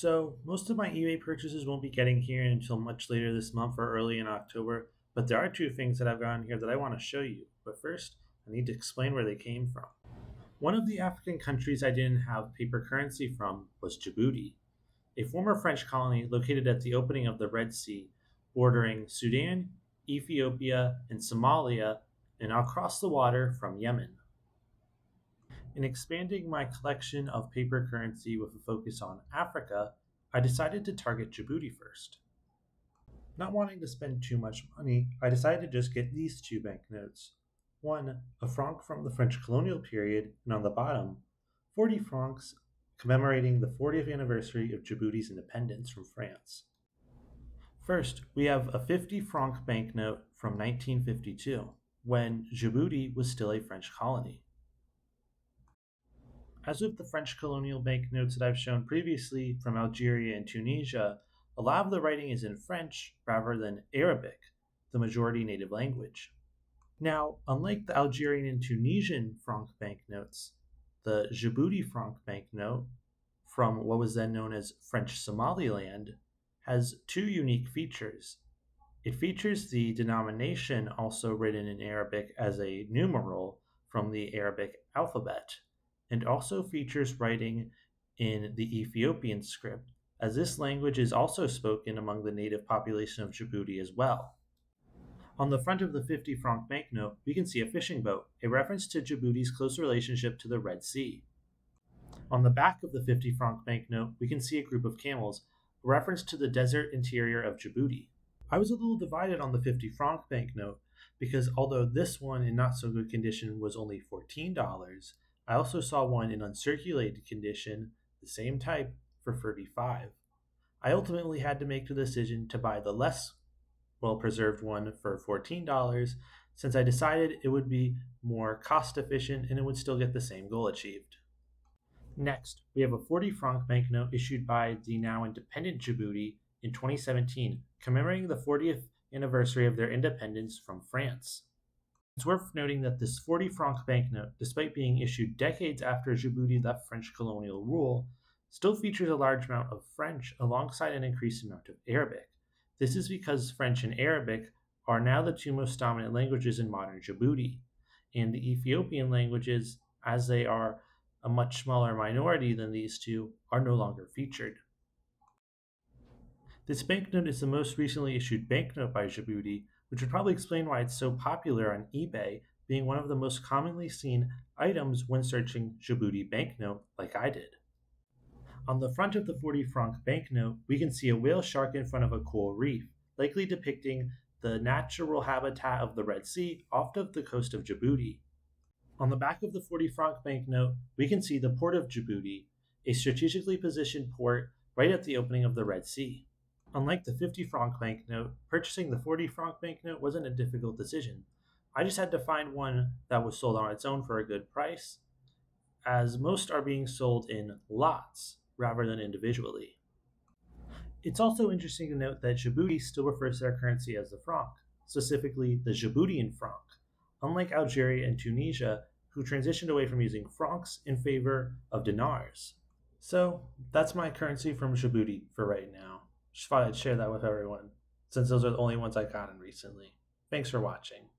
So, most of my eBay purchases won't be getting here until much later this month or early in October, but there are two things that I've gotten here that I want to show you. But first, I need to explain where they came from. One of the African countries I didn't have paper currency from was Djibouti, a former French colony located at the opening of the Red Sea, bordering Sudan, Ethiopia, and Somalia, and across the water from Yemen. In expanding my collection of paper currency with a focus on Africa, I decided to target Djibouti first. Not wanting to spend too much money, I decided to just get these two banknotes. One, a franc from the French colonial period, and on the bottom, 40 francs commemorating the 40th anniversary of Djibouti's independence from France. First, we have a 50 franc banknote from 1952, when Djibouti was still a French colony. As with the French colonial banknotes that I've shown previously from Algeria and Tunisia, a lot of the writing is in French rather than Arabic, the majority native language. Now, unlike the Algerian and Tunisian franc banknotes, the Djibouti franc banknote, from what was then known as French Somaliland, has two unique features. It features the denomination also written in Arabic as a numeral from the Arabic alphabet, and also features writing in the Ethiopian script, as this language is also spoken among the native population of Djibouti as well. On the front of the 50 franc banknote, we can see a fishing boat, a reference to Djibouti's close relationship to the Red Sea. On the back of the 50 franc banknote, we can see a group of camels, a reference to the desert interior of Djibouti. I was a little divided on the 50 franc banknote because although this one in not so good condition was only $14, I also saw one in uncirculated condition, the same type, for $35. I ultimately had to make the decision to buy the less well-preserved one for $14 since I decided it would be more cost-efficient and it would still get the same goal achieved. Next, we have a 40 franc banknote issued by the now independent Djibouti in 2017, commemorating the 40th anniversary of their independence from France. It's worth noting that this 40 franc banknote, despite being issued decades after Djibouti left French colonial rule, still features a large amount of French alongside an increased amount of Arabic. This is because French and Arabic are now the two most dominant languages in modern Djibouti, and the Ethiopian languages, as they are a much smaller minority than these two, are no longer featured. This banknote is the most recently issued banknote by Djibouti, which would probably explain why it's so popular on eBay, being one of the most commonly seen items when searching Djibouti banknote like I did. On the front of the 40 franc banknote, we can see a whale shark in front of a coral reef, likely depicting the natural habitat of the Red Sea off of the coast of Djibouti. On the back of the 40 franc banknote, we can see the port of Djibouti, a strategically positioned port right at the opening of the Red Sea. Unlike the 50 franc banknote, purchasing the 40 franc banknote wasn't a difficult decision. I just had to find one that was sold on its own for a good price, as most are being sold in lots rather than individually. It's also interesting to note that Djibouti still refers to their currency as the franc, specifically the Djiboutian franc, unlike Algeria and Tunisia, who transitioned away from using francs in favor of dinars. So that's my currency from Djibouti for right now. Just thought I'd share that with everyone, since those are the only ones I've gotten recently. Thanks for watching.